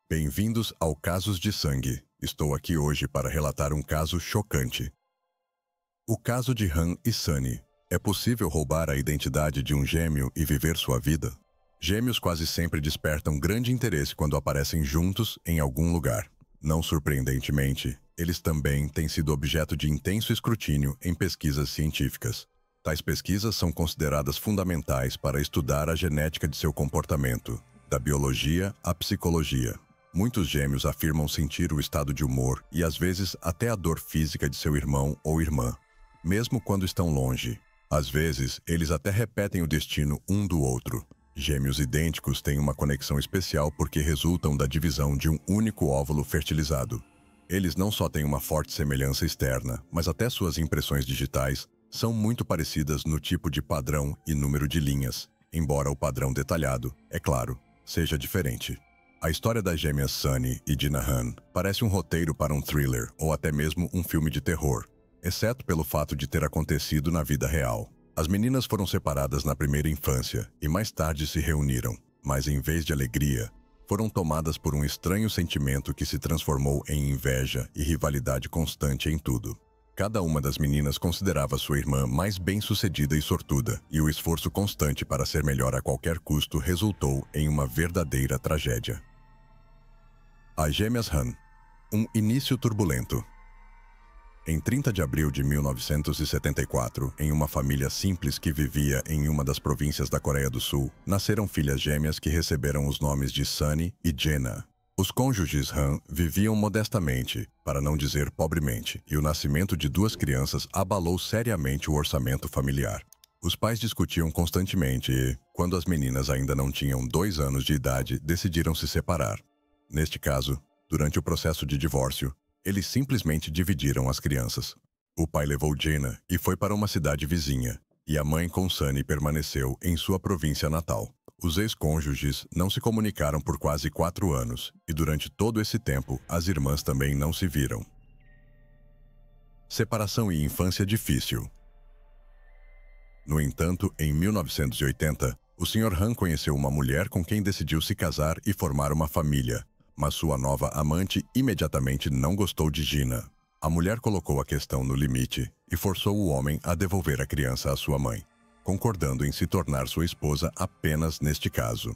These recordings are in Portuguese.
Bem-vindos ao Casos de Sangue. Estou aqui hoje para relatar um caso chocante. O caso de Han e Sunny. É possível roubar a identidade de um gêmeo e viver sua vida? Gêmeos quase sempre despertam grande interesse quando aparecem juntos em algum lugar. Não surpreendentemente, eles também têm sido objeto de intenso escrutínio em pesquisas científicas. Tais pesquisas são consideradas fundamentais para estudar a genética de seu comportamento, da biologia à psicologia. Muitos gêmeos afirmam sentir o estado de humor e, às vezes, até a dor física de seu irmão ou irmã, mesmo quando estão longe. Às vezes, eles até repetem o destino um do outro. Gêmeos idênticos têm uma conexão especial porque resultam da divisão de um único óvulo fertilizado. Eles não só têm uma forte semelhança externa, mas até suas impressões digitais são muito parecidas no tipo de padrão e número de linhas, embora o padrão detalhado, é claro, seja diferente. A história das gêmeas Sunny e Dina Han parece um roteiro para um thriller ou até mesmo um filme de terror, exceto pelo fato de ter acontecido na vida real. As meninas foram separadas na primeira infância e mais tarde se reuniram, mas em vez de alegria, foram tomadas por um estranho sentimento que se transformou em inveja e rivalidade constante em tudo. Cada uma das meninas considerava sua irmã mais bem-sucedida e sortuda, e o esforço constante para ser melhor a qualquer custo resultou em uma verdadeira tragédia. As gêmeas Han. Um início turbulento. Em 30 de abril de 1974, em uma família simples que vivia em uma das províncias da Coreia do Sul, nasceram filhas gêmeas que receberam os nomes de Sunny e Jena. Os cônjuges Han viviam modestamente, para não dizer pobremente, e o nascimento de duas crianças abalou seriamente o orçamento familiar. Os pais discutiam constantemente e, quando as meninas ainda não tinham 2 anos de idade, decidiram se separar. Neste caso, durante o processo de divórcio, eles simplesmente dividiram as crianças. O pai levou Jena e foi para uma cidade vizinha, e a mãe com Sunny permaneceu em sua província natal. Os ex-cônjuges não se comunicaram por quase 4 anos, e durante todo esse tempo, as irmãs também não se viram. Separação e infância difícil. No entanto, em 1980, o Sr. Han conheceu uma mulher com quem decidiu se casar e formar uma família, mas sua nova amante imediatamente não gostou de Gina. A mulher colocou a questão no limite e forçou o homem a devolver a criança à sua mãe, concordando em se tornar sua esposa apenas neste caso.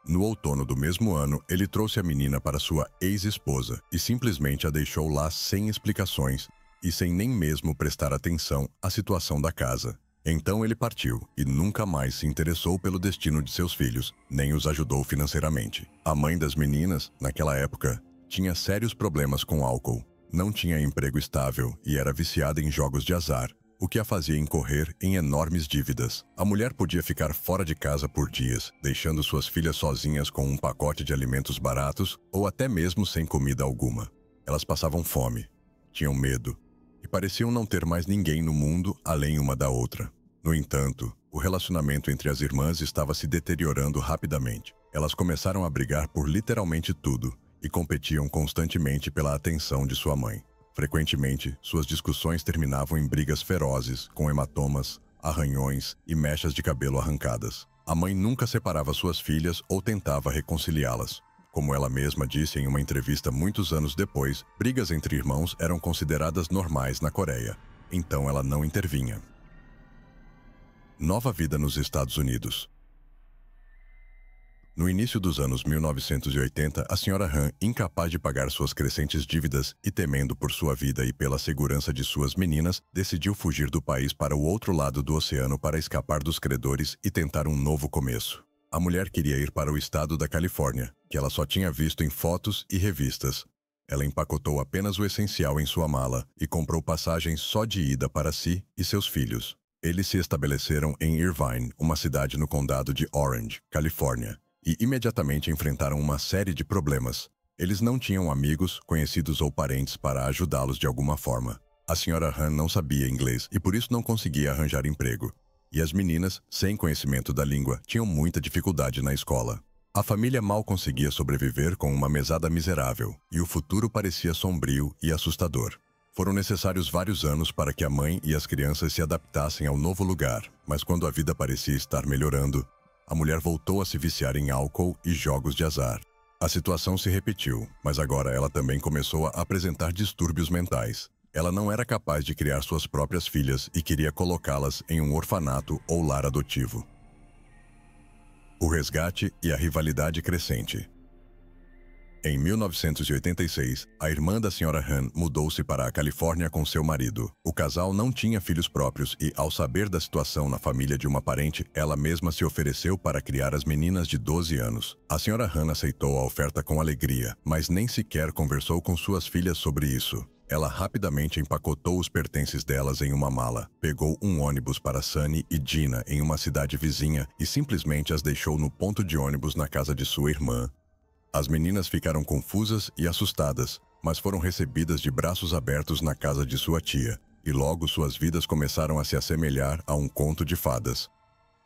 No outono do mesmo ano, ele trouxe a menina para sua ex-esposa e simplesmente a deixou lá sem explicações e sem nem mesmo prestar atenção à situação da casa. Então ele partiu e nunca mais se interessou pelo destino de seus filhos, nem os ajudou financeiramente. A mãe das meninas, naquela época, tinha sérios problemas com álcool, não tinha emprego estável e era viciada em jogos de azar, o que a fazia incorrer em enormes dívidas. A mulher podia ficar fora de casa por dias, deixando suas filhas sozinhas com um pacote de alimentos baratos ou até mesmo sem comida alguma. Elas passavam fome, tinham medo e pareciam não ter mais ninguém no mundo além uma da outra. No entanto, o relacionamento entre as irmãs estava se deteriorando rapidamente. Elas começaram a brigar por literalmente tudo e competiam constantemente pela atenção de sua mãe. Frequentemente, suas discussões terminavam em brigas ferozes, com hematomas, arranhões e mechas de cabelo arrancadas. A mãe nunca separava suas filhas ou tentava reconciliá-las. Como ela mesma disse em uma entrevista muitos anos depois, brigas entre irmãos eram consideradas normais na Coreia. Então ela não intervinha. Nova vida nos Estados Unidos. No início dos anos 1980, a Sra. Han, incapaz de pagar suas crescentes dívidas e temendo por sua vida e pela segurança de suas meninas, decidiu fugir do país para o outro lado do oceano para escapar dos credores e tentar um novo começo. A mulher queria ir para o estado da Califórnia, que ela só tinha visto em fotos e revistas. Ela empacotou apenas o essencial em sua mala e comprou passagens só de ida para si e seus filhos. Eles se estabeleceram em Irvine, uma cidade no condado de Orange, Califórnia, e imediatamente enfrentaram uma série de problemas. Eles não tinham amigos, conhecidos ou parentes para ajudá-los de alguma forma. A Sra. Han não sabia inglês e por isso não conseguia arranjar emprego. E as meninas, sem conhecimento da língua, tinham muita dificuldade na escola. A família mal conseguia sobreviver com uma mesada miserável, e o futuro parecia sombrio e assustador. Foram necessários vários anos para que a mãe e as crianças se adaptassem ao novo lugar, mas quando a vida parecia estar melhorando, a mulher voltou a se viciar em álcool e jogos de azar. A situação se repetiu, mas agora ela também começou a apresentar distúrbios mentais. Ela não era capaz de criar suas próprias filhas e queria colocá-las em um orfanato ou lar adotivo. O resgate e a rivalidade crescente. Em 1986, a irmã da Sra. Han mudou-se para a Califórnia com seu marido. O casal não tinha filhos próprios e, ao saber da situação na família de uma parente, ela mesma se ofereceu para criar as meninas de 12 anos. A Sra. Han aceitou a oferta com alegria, mas nem sequer conversou com suas filhas sobre isso. Ela rapidamente empacotou os pertences delas em uma mala, pegou um ônibus para Sunny e Gina em uma cidade vizinha e simplesmente as deixou no ponto de ônibus na casa de sua irmã. As meninas ficaram confusas e assustadas, mas foram recebidas de braços abertos na casa de sua tia, e logo suas vidas começaram a se assemelhar a um conto de fadas.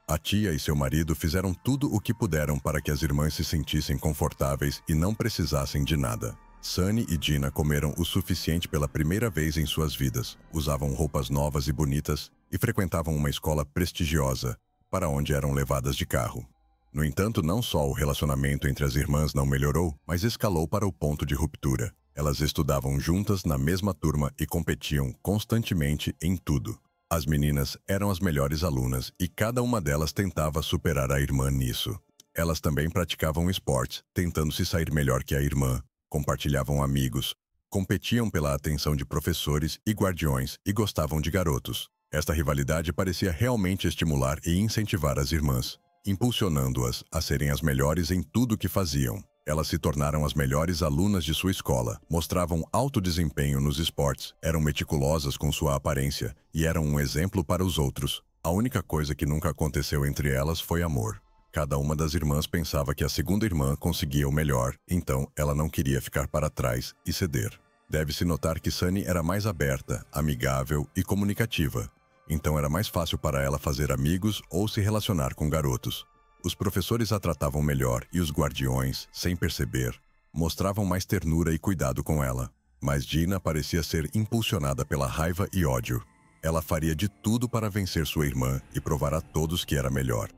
A tia e seu marido fizeram tudo o que puderam para que as irmãs se sentissem confortáveis e não precisassem de nada. Sunny e Gina comeram o suficiente pela primeira vez em suas vidas, usavam roupas novas e bonitas e frequentavam uma escola prestigiosa, para onde eram levadas de carro. No entanto, não só o relacionamento entre as irmãs não melhorou, mas escalou para o ponto de ruptura. Elas estudavam juntas na mesma turma e competiam constantemente em tudo. As meninas eram as melhores alunas e cada uma delas tentava superar a irmã nisso. Elas também praticavam esportes, tentando se sair melhor que a irmã, compartilhavam amigos, competiam pela atenção de professores e guardiões e gostavam de garotos. Esta rivalidade parecia realmente estimular e incentivar as irmãs, impulsionando-as a serem as melhores em tudo que faziam. Elas se tornaram as melhores alunas de sua escola, mostravam alto desempenho nos esportes, eram meticulosas com sua aparência e eram um exemplo para os outros. A única coisa que nunca aconteceu entre elas foi amor. Cada uma das irmãs pensava que a segunda irmã conseguia o melhor, então ela não queria ficar para trás e ceder. Deve-se notar que Sunny era mais aberta, amigável e comunicativa. Então era mais fácil para ela fazer amigos ou se relacionar com garotos. Os professores a tratavam melhor e os guardiões, sem perceber, mostravam mais ternura e cuidado com ela. Mas Gina parecia ser impulsionada pela raiva e ódio. Ela faria de tudo para vencer sua irmã e provar a todos que era melhor.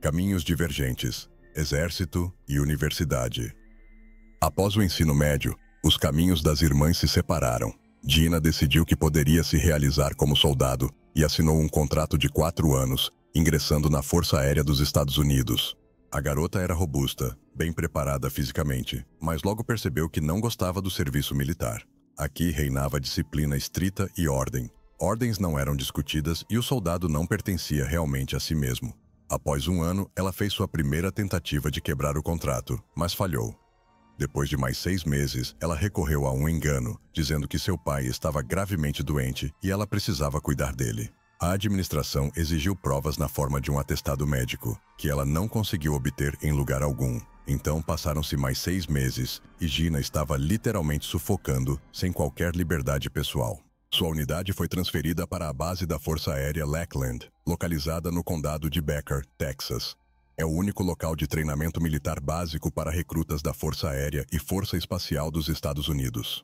Caminhos divergentes, exército e universidade. Após o ensino médio, os caminhos das irmãs se separaram. Gina decidiu que poderia se realizar como soldado e assinou um contrato de 4 anos, ingressando na Força Aérea dos Estados Unidos. A garota era robusta, bem preparada fisicamente, mas logo percebeu que não gostava do serviço militar. Aqui reinava disciplina estrita e ordem. Ordens não eram discutidas e o soldado não pertencia realmente a si mesmo. Após 1 ano, ela fez sua primeira tentativa de quebrar o contrato, mas falhou. Depois de mais 6 meses, ela recorreu a um engano, dizendo que seu pai estava gravemente doente e ela precisava cuidar dele. A administração exigiu provas na forma de um atestado médico, que ela não conseguiu obter em lugar algum. Então passaram-se mais 6 meses e Gina estava literalmente sufocando, sem qualquer liberdade pessoal. Sua unidade foi transferida para a base da Força Aérea Lackland, localizada no condado de Becker, Texas. É o único local de treinamento militar básico para recrutas da Força Aérea e Força Espacial dos Estados Unidos.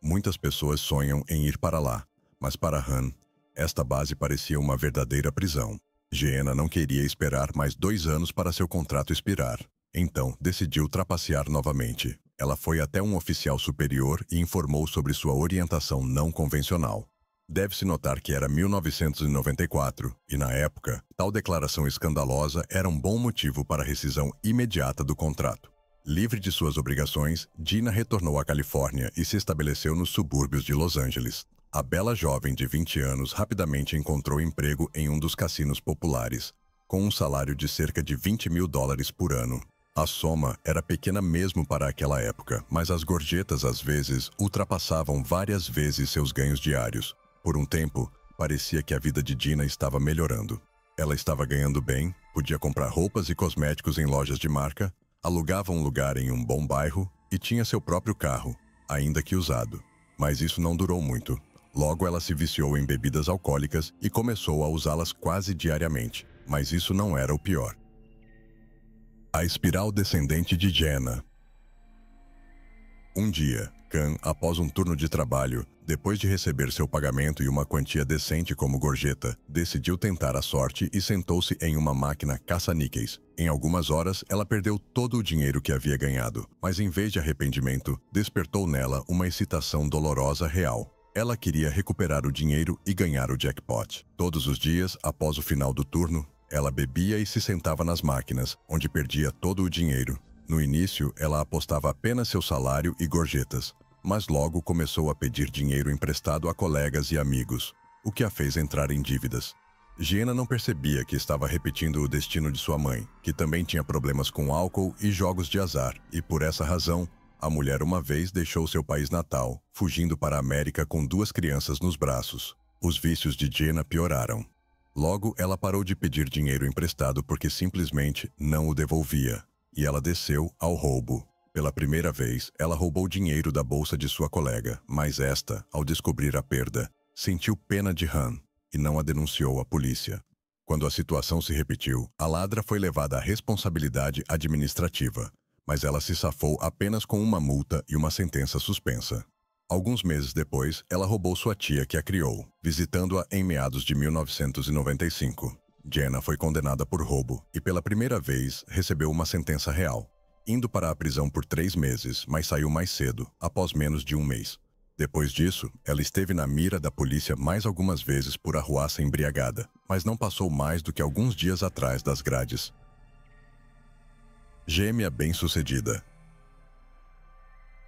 Muitas pessoas sonham em ir para lá, mas para Han, esta base parecia uma verdadeira prisão. Gina não queria esperar mais 2 anos para seu contrato expirar. Então, decidiu trapacear novamente. Ela foi até um oficial superior e informou sobre sua orientação não convencional. Deve-se notar que era 1994, e na época, tal declaração escandalosa era um bom motivo para a rescisão imediata do contrato. Livre de suas obrigações, Gina retornou à Califórnia e se estabeleceu nos subúrbios de Los Angeles. A bela jovem de 20 anos rapidamente encontrou emprego em um dos cassinos populares, com um salário de cerca de $20 mil por ano. A soma era pequena mesmo para aquela época, mas as gorjetas às vezes ultrapassavam várias vezes seus ganhos diários. Por um tempo, parecia que a vida de Gina estava melhorando. Ela estava ganhando bem, podia comprar roupas e cosméticos em lojas de marca, alugava um lugar em um bom bairro e tinha seu próprio carro, ainda que usado. Mas isso não durou muito. Logo ela se viciou em bebidas alcoólicas e começou a usá-las quase diariamente. Mas isso não era o pior. A espiral descendente de Jenna. Um dia, Khan, após um turno de trabalho, depois de receber seu pagamento e uma quantia decente como gorjeta, decidiu tentar a sorte e sentou-se em uma máquina caça-níqueis. Em algumas horas, ela perdeu todo o dinheiro que havia ganhado, mas em vez de arrependimento, despertou nela uma excitação dolorosa real. Ela queria recuperar o dinheiro e ganhar o jackpot. Todos os dias, após o final do turno, ela bebia e se sentava nas máquinas, onde perdia todo o dinheiro. No início, ela apostava apenas seu salário e gorjetas, mas logo começou a pedir dinheiro emprestado a colegas e amigos, o que a fez entrar em dívidas. Gienna não percebia que estava repetindo o destino de sua mãe, que também tinha problemas com álcool e jogos de azar, e por essa razão, a mulher uma vez deixou seu país natal, fugindo para a América com 2 crianças nos braços. Os vícios de Gienna pioraram. Logo, ela parou de pedir dinheiro emprestado porque simplesmente não o devolvia. E ela desceu ao roubo. Pela primeira vez, ela roubou dinheiro da bolsa de sua colega, mas esta, ao descobrir a perda, sentiu pena de Han e não a denunciou à polícia. Quando a situação se repetiu, a ladra foi levada à responsabilidade administrativa, mas ela se safou apenas com uma multa e uma sentença suspensa. Alguns meses depois, ela roubou sua tia que a criou, visitando-a em meados de 1995. Gienna foi condenada por roubo e pela primeira vez recebeu uma sentença real, indo para a prisão por 3 meses, mas saiu mais cedo, após menos de um mês. Depois disso, ela esteve na mira da polícia mais algumas vezes por arruaça embriagada, mas não passou mais do que alguns dias atrás das grades. Gêmea bem-sucedida.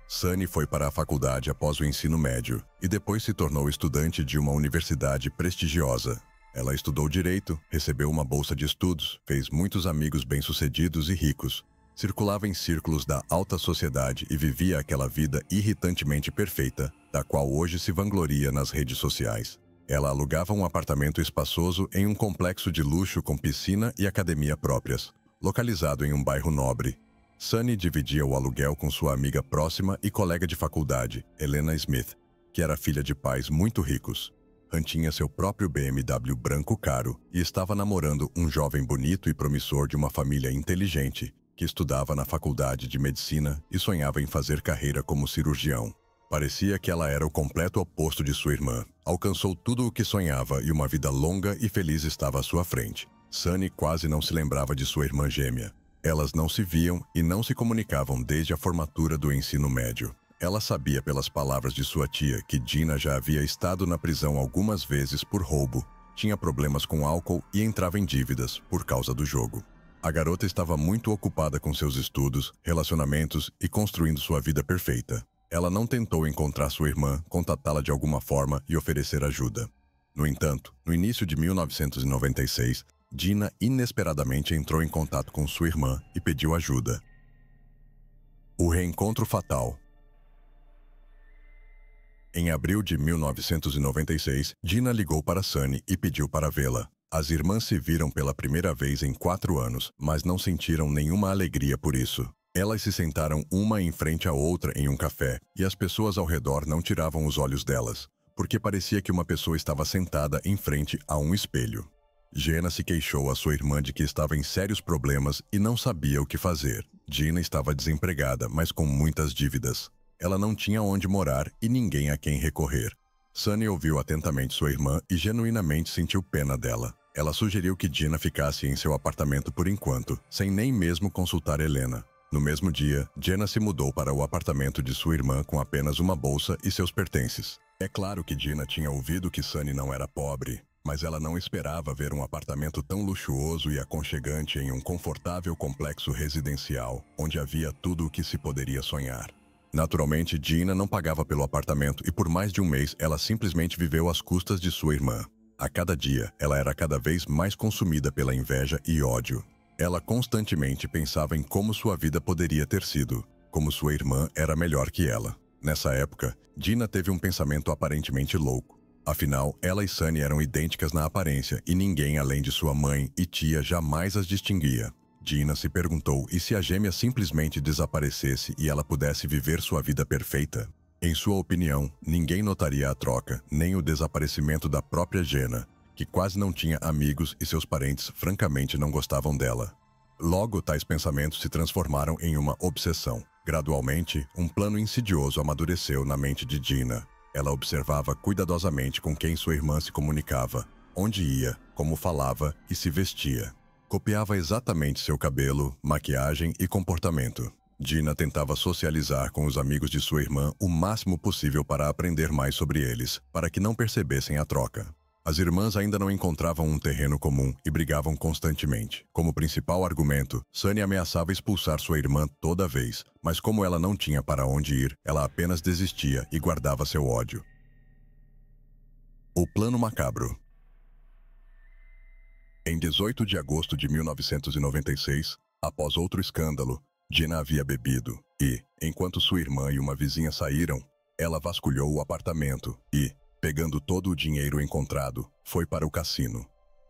Sunny foi para a faculdade após o ensino médio e depois se tornou estudante de uma universidade prestigiosa. Ela estudou direito, recebeu uma bolsa de estudos, fez muitos amigos bem-sucedidos e ricos, circulava em círculos da alta sociedade e vivia aquela vida irritantemente perfeita, da qual hoje se vangloria nas redes sociais. Ela alugava um apartamento espaçoso em um complexo de luxo com piscina e academia próprias, localizado em um bairro nobre. Sunny dividia o aluguel com sua amiga próxima e colega de faculdade, Helena Smith, que era filha de pais muito ricos. Han tinha seu próprio BMW branco caro e estava namorando um jovem bonito e promissor de uma família inteligente, que estudava na faculdade de medicina e sonhava em fazer carreira como cirurgião. Parecia que ela era o completo oposto de sua irmã. Alcançou tudo o que sonhava e uma vida longa e feliz estava à sua frente. Sunny quase não se lembrava de sua irmã gêmea. Elas não se viam e não se comunicavam desde a formatura do ensino médio. Ela sabia pelas palavras de sua tia que Gina já havia estado na prisão algumas vezes por roubo, tinha problemas com álcool e entrava em dívidas por causa do jogo. A garota estava muito ocupada com seus estudos, relacionamentos e construindo sua vida perfeita. Ela não tentou encontrar sua irmã, contatá-la de alguma forma e oferecer ajuda. No entanto, no início de 1996, Gina inesperadamente entrou em contato com sua irmã e pediu ajuda. O reencontro fatal. Em abril de 1996, Gina ligou para Sunny e pediu para vê-la. As irmãs se viram pela primeira vez em 4 anos, mas não sentiram nenhuma alegria por isso. Elas se sentaram uma em frente à outra em um café, e as pessoas ao redor não tiravam os olhos delas, porque parecia que uma pessoa estava sentada em frente a um espelho. Gina se queixou à sua irmã de que estava em sérios problemas e não sabia o que fazer. Gina estava desempregada, mas com muitas dívidas. Ela não tinha onde morar e ninguém a quem recorrer. Sunny ouviu atentamente sua irmã e genuinamente sentiu pena dela. Ela sugeriu que Gina ficasse em seu apartamento por enquanto, sem nem mesmo consultar Helena. No mesmo dia, Gina se mudou para o apartamento de sua irmã com apenas uma bolsa e seus pertences. É claro que Gina tinha ouvido que Sunny não era pobre, mas ela não esperava ver um apartamento tão luxuoso e aconchegante em um confortável complexo residencial, onde havia tudo o que se poderia sonhar. Naturalmente, Gina não pagava pelo apartamento e por mais de um mês ela simplesmente viveu às custas de sua irmã. A cada dia, ela era cada vez mais consumida pela inveja e ódio. Ela constantemente pensava em como sua vida poderia ter sido, como sua irmã era melhor que ela. Nessa época, Gina teve um pensamento aparentemente louco. Afinal, ela e Sunny eram idênticas na aparência e ninguém além de sua mãe e tia jamais as distinguia. Gina se perguntou e se a gêmea simplesmente desaparecesse e ela pudesse viver sua vida perfeita? Em sua opinião, ninguém notaria a troca, nem o desaparecimento da própria Gina, que quase não tinha amigos e seus parentes francamente não gostavam dela. Logo, tais pensamentos se transformaram em uma obsessão. Gradualmente, um plano insidioso amadureceu na mente de Gina. Ela observava cuidadosamente com quem sua irmã se comunicava, onde ia, como falava e se vestia. Copiava exatamente seu cabelo, maquiagem e comportamento. Gina tentava socializar com os amigos de sua irmã o máximo possível para aprender mais sobre eles, para que não percebessem a troca. As irmãs ainda não encontravam um terreno comum e brigavam constantemente. Como principal argumento, Sunny ameaçava expulsar sua irmã toda vez, mas como ela não tinha para onde ir, ela apenas desistia e guardava seu ódio. O plano macabro. Em 18 de agosto de 1996, após outro escândalo, Gina havia bebido e, enquanto sua irmã e uma vizinha saíram, ela vasculhou o apartamento e, pegando todo o dinheiro encontrado, foi para o cassino.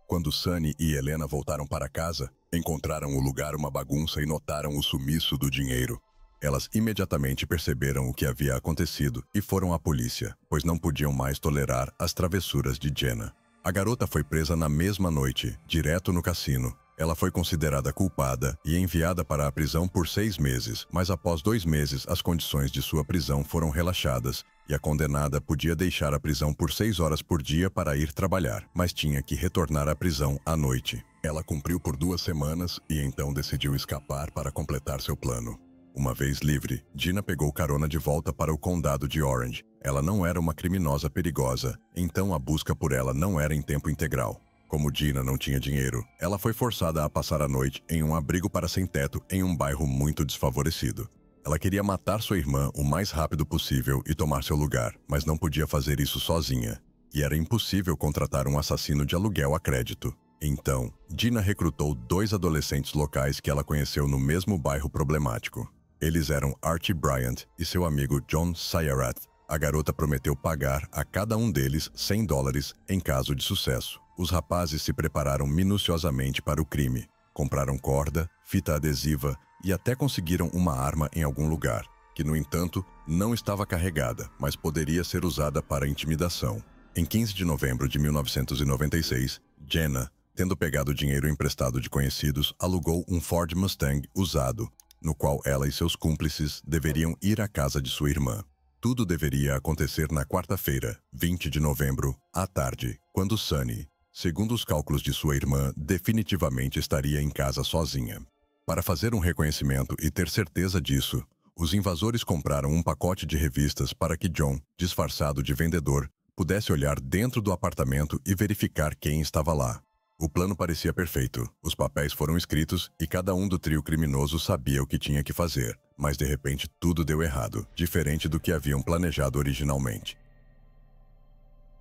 Quando Sunny e Helena voltaram para casa, encontraram o lugar uma bagunça e notaram o sumiço do dinheiro. Elas imediatamente perceberam o que havia acontecido e foram à polícia, pois não podiam mais tolerar as travessuras de Jenna. A garota foi presa na mesma noite, direto no cassino. Ela foi considerada culpada e enviada para a prisão por 6 meses, mas após 2 meses as condições de sua prisão foram relaxadas e a condenada podia deixar a prisão por 6 horas por dia para ir trabalhar, mas tinha que retornar à prisão à noite. Ela cumpriu por 2 semanas e então decidiu escapar para completar seu plano. Uma vez livre, Gina pegou carona de volta para o condado de Orange. Ela não era uma criminosa perigosa, então a busca por ela não era em tempo integral. Como Gina não tinha dinheiro, ela foi forçada a passar a noite em um abrigo para sem-teto em um bairro muito desfavorecido. Ela queria matar sua irmã o mais rápido possível e tomar seu lugar, mas não podia fazer isso sozinha. E era impossível contratar um assassino de aluguel a crédito. Então, Gina recrutou 2 adolescentes locais que ela conheceu no mesmo bairro problemático. Eles eram Archie Bryant e seu amigo John Sayarat. A garota prometeu pagar a cada um deles $100 em caso de sucesso. Os rapazes se prepararam minuciosamente para o crime. Compraram corda, fita adesiva e até conseguiram uma arma em algum lugar, que, no entanto, não estava carregada, mas poderia ser usada para intimidação. Em 15 de novembro de 1996, Jenna, tendo pegado dinheiro emprestado de conhecidos, alugou um Ford Mustang usado, no qual ela e seus cúmplices deveriam ir à casa de sua irmã. Tudo deveria acontecer na quarta-feira, 20 de novembro, à tarde, quando Sunny, segundo os cálculos de sua irmã, definitivamente estaria em casa sozinha. Para fazer um reconhecimento e ter certeza disso, os invasores compraram um pacote de revistas para que John, disfarçado de vendedor, pudesse olhar dentro do apartamento e verificar quem estava lá. O plano parecia perfeito. Os papéis foram escritos e cada um do trio criminoso sabia o que tinha que fazer. Mas de repente tudo deu errado, diferente do que haviam planejado originalmente.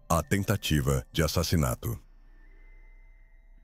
A tentativa de assassinato.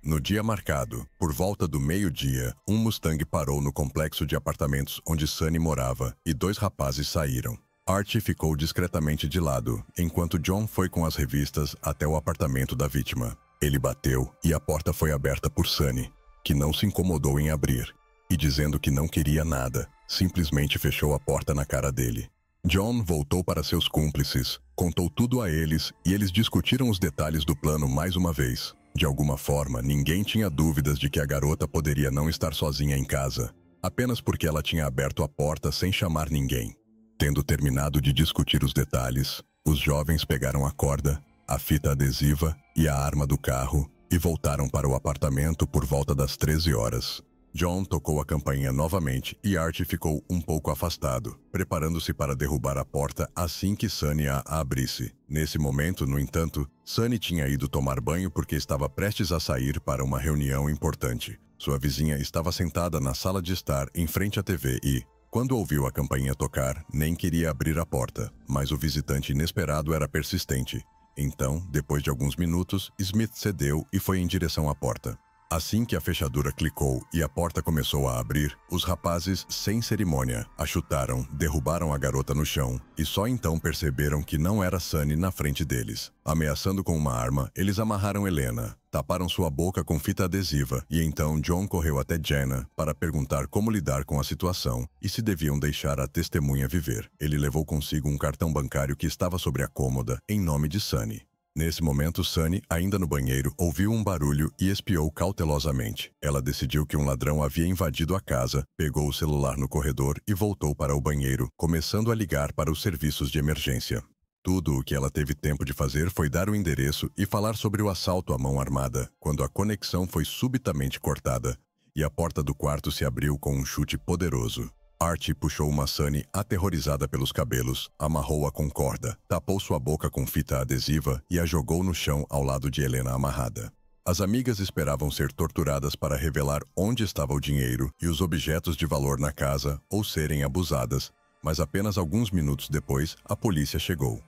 No dia marcado, por volta do meio-dia, um Mustang parou no complexo de apartamentos onde Sunny morava e 2 rapazes saíram. Archie ficou discretamente de lado, enquanto John foi com as revistas até o apartamento da vítima. Ele bateu e a porta foi aberta por Sunny, que não se incomodou em abrir, e dizendo que não queria nada, simplesmente fechou a porta na cara dele. John voltou para seus cúmplices, contou tudo a eles e eles discutiram os detalhes do plano mais uma vez. De alguma forma, ninguém tinha dúvidas de que a garota poderia não estar sozinha em casa, apenas porque ela tinha aberto a porta sem chamar ninguém. Tendo terminado de discutir os detalhes, os jovens pegaram a corda, a fita adesiva e a arma do carro e voltaram para o apartamento por volta das 13 horas. John tocou a campainha novamente e Archie ficou um pouco afastado, preparando-se para derrubar a porta assim que Sunny a abrisse. Nesse momento, no entanto, Sunny tinha ido tomar banho porque estava prestes a sair para uma reunião importante. Sua vizinha estava sentada na sala de estar em frente à TV e, quando ouviu a campainha tocar, nem queria abrir a porta, mas o visitante inesperado era persistente. Então, depois de alguns minutos, Smith cedeu e foi em direção à porta. Assim que a fechadura clicou e a porta começou a abrir, os rapazes, sem cerimônia, a chutaram, derrubaram a garota no chão e só então perceberam que não era Sunny na frente deles. Ameaçando com uma arma, eles amarraram Helena, taparam sua boca com fita adesiva e então John correu até Jenna para perguntar como lidar com a situação e se deviam deixar a testemunha viver. Ele levou consigo um cartão bancário que estava sobre a cômoda em nome de Sunny. Nesse momento, Sunny, ainda no banheiro, ouviu um barulho e espiou cautelosamente. Ela decidiu que um ladrão havia invadido a casa, pegou o celular no corredor e voltou para o banheiro, começando a ligar para os serviços de emergência. Tudo o que ela teve tempo de fazer foi dar o endereço e falar sobre o assalto à mão armada, quando a conexão foi subitamente cortada e a porta do quarto se abriu com um chute poderoso. Archie puxou uma Sunny aterrorizada pelos cabelos, amarrou-a com corda, tapou sua boca com fita adesiva e a jogou no chão ao lado de Helena amarrada. As amigas esperavam ser torturadas para revelar onde estava o dinheiro e os objetos de valor na casa ou serem abusadas, mas apenas alguns minutos depois a polícia chegou.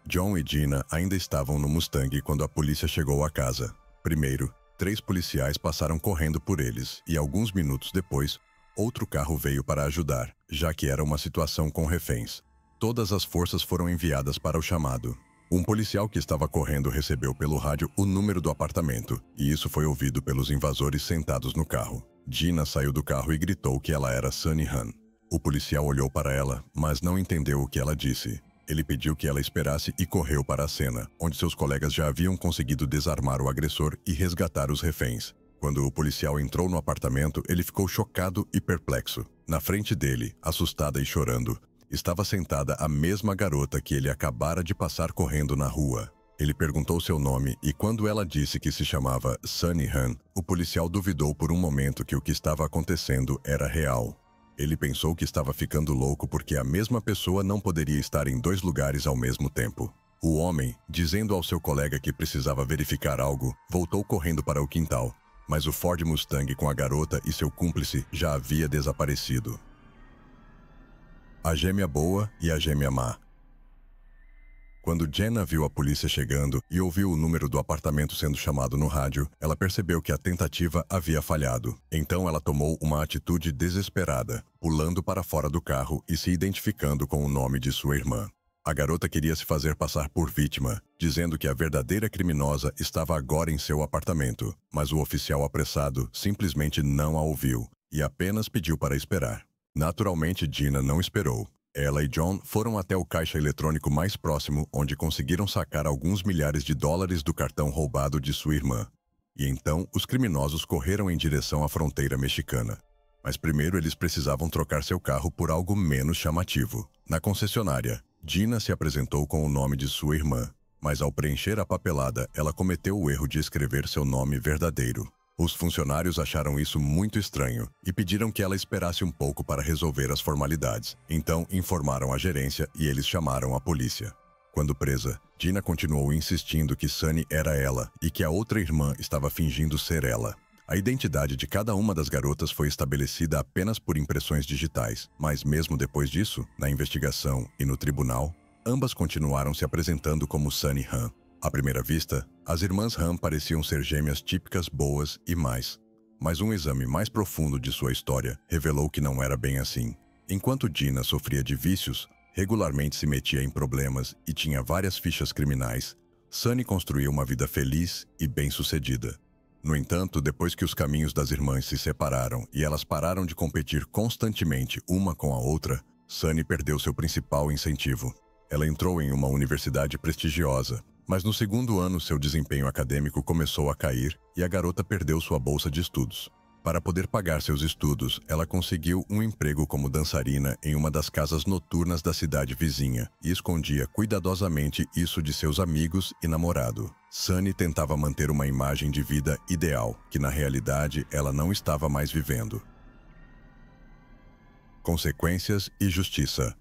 John e Gina ainda estavam no Mustang quando a polícia chegou à casa. Primeiro, 3 policiais passaram correndo por eles e alguns minutos depois, outro carro veio para ajudar, já que era uma situação com reféns. Todas as forças foram enviadas para o chamado. Um policial que estava correndo recebeu pelo rádio o número do apartamento, e isso foi ouvido pelos invasores sentados no carro. Gina saiu do carro e gritou que ela era Sunny Han. O policial olhou para ela, mas não entendeu o que ela disse. Ele pediu que ela esperasse e correu para a cena, onde seus colegas já haviam conseguido desarmar o agressor e resgatar os reféns. Quando o policial entrou no apartamento, ele ficou chocado e perplexo. Na frente dele, assustada e chorando, estava sentada a mesma garota que ele acabara de passar correndo na rua. Ele perguntou seu nome e quando ela disse que se chamava Sunny Han, o policial duvidou por um momento que o que estava acontecendo era real. Ele pensou que estava ficando louco porque a mesma pessoa não poderia estar em 2 lugares ao mesmo tempo. O homem, dizendo ao seu colega que precisava verificar algo, voltou correndo para o quintal. Mas o Ford Mustang com a garota e seu cúmplice já havia desaparecido. A gêmea boa e a gêmea má. Quando Jenna viu a polícia chegando e ouviu o número do apartamento sendo chamado no rádio, ela percebeu que a tentativa havia falhado. Então ela tomou uma atitude desesperada, pulando para fora do carro e se identificando com o nome de sua irmã. A garota queria se fazer passar por vítima, dizendo que a verdadeira criminosa estava agora em seu apartamento, mas o oficial apressado simplesmente não a ouviu e apenas pediu para esperar. Naturalmente, Gina não esperou. Ela e John foram até o caixa eletrônico mais próximo, onde conseguiram sacar alguns milhares de dólares do cartão roubado de sua irmã. E então, os criminosos correram em direção à fronteira mexicana. Mas primeiro eles precisavam trocar seu carro por algo menos chamativo. Na concessionária, Gina se apresentou com o nome de sua irmã, mas ao preencher a papelada, ela cometeu o erro de escrever seu nome verdadeiro. Os funcionários acharam isso muito estranho e pediram que ela esperasse um pouco para resolver as formalidades. Então, informaram a gerência e eles chamaram a polícia. Quando presa, Gina continuou insistindo que Sunny era ela e que a outra irmã estava fingindo ser ela. A identidade de cada uma das garotas foi estabelecida apenas por impressões digitais, mas mesmo depois disso, na investigação e no tribunal, ambas continuaram se apresentando como Sunny Han. À primeira vista, as irmãs Han pareciam ser gêmeas típicas boas e más. Mas um exame mais profundo de sua história revelou que não era bem assim. Enquanto Gina sofria de vícios, regularmente se metia em problemas e tinha várias fichas criminais, Sunny construiu uma vida feliz e bem-sucedida. No entanto, depois que os caminhos das irmãs se separaram e elas pararam de competir constantemente uma com a outra, Sunny perdeu seu principal incentivo. Ela entrou em uma universidade prestigiosa, mas no 2º ano seu desempenho acadêmico começou a cair e a garota perdeu sua bolsa de estudos. Para poder pagar seus estudos, ela conseguiu um emprego como dançarina em uma das casas noturnas da cidade vizinha e escondia cuidadosamente isso de seus amigos e namorado. Sunny tentava manter uma imagem de vida ideal, que na realidade ela não estava mais vivendo. Consequências e justiça.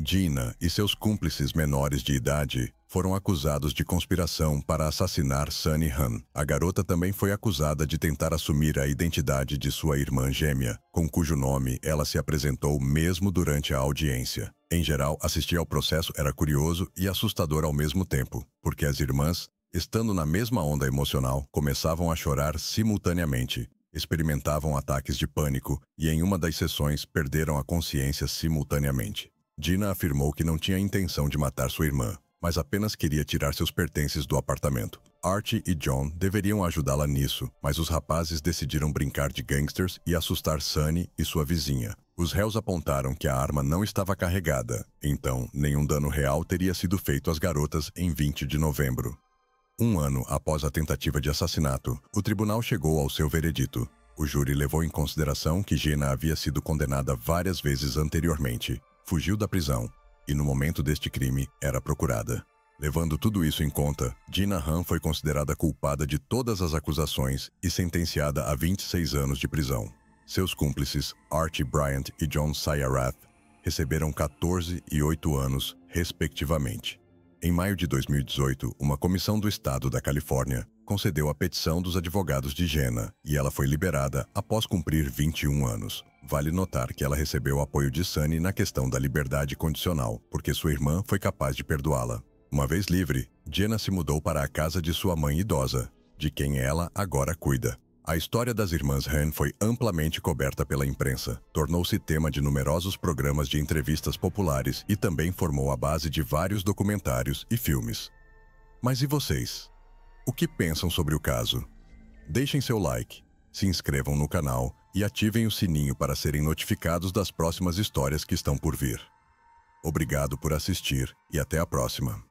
Gina e seus cúmplices menores de idade foram acusados de conspiração para assassinar Sunny Han. A garota também foi acusada de tentar assumir a identidade de sua irmã gêmea, com cujo nome ela se apresentou mesmo durante a audiência. Em geral, assistir ao processo era curioso e assustador ao mesmo tempo, porque as irmãs, estando na mesma onda emocional, começavam a chorar simultaneamente, experimentavam ataques de pânico e em uma das sessões perderam a consciência simultaneamente. Gina afirmou que não tinha intenção de matar sua irmã, mas apenas queria tirar seus pertences do apartamento. Archie e John deveriam ajudá-la nisso, mas os rapazes decidiram brincar de gangsters e assustar Sunny e sua vizinha. Os réus apontaram que a arma não estava carregada, então nenhum dano real teria sido feito às garotas em 20 de novembro. Um ano após a tentativa de assassinato, o tribunal chegou ao seu veredito. O júri levou em consideração que Jenna havia sido condenada várias vezes anteriormente, fugiu da prisão e, no momento deste crime, era procurada. Levando tudo isso em conta, Jenna Han foi considerada culpada de todas as acusações e sentenciada a 26 anos de prisão. Seus cúmplices, Archie Bryant e John Sayarath, receberam 14 e 8 anos, respectivamente. Em maio de 2018, uma comissão do estado da Califórnia concedeu a petição dos advogados de Jenna e ela foi liberada após cumprir 21 anos. Vale notar que ela recebeu o apoio de Sunny na questão da liberdade condicional, porque sua irmã foi capaz de perdoá-la. Uma vez livre, Jenna se mudou para a casa de sua mãe idosa, de quem ela agora cuida. A história das irmãs Han foi amplamente coberta pela imprensa, tornou-se tema de numerosos programas de entrevistas populares e também formou a base de vários documentários e filmes. Mas e vocês? O que pensam sobre o caso? Deixem seu like, se inscrevam no canal e ativem o sininho para serem notificados das próximas histórias que estão por vir. Obrigado por assistir e até a próxima.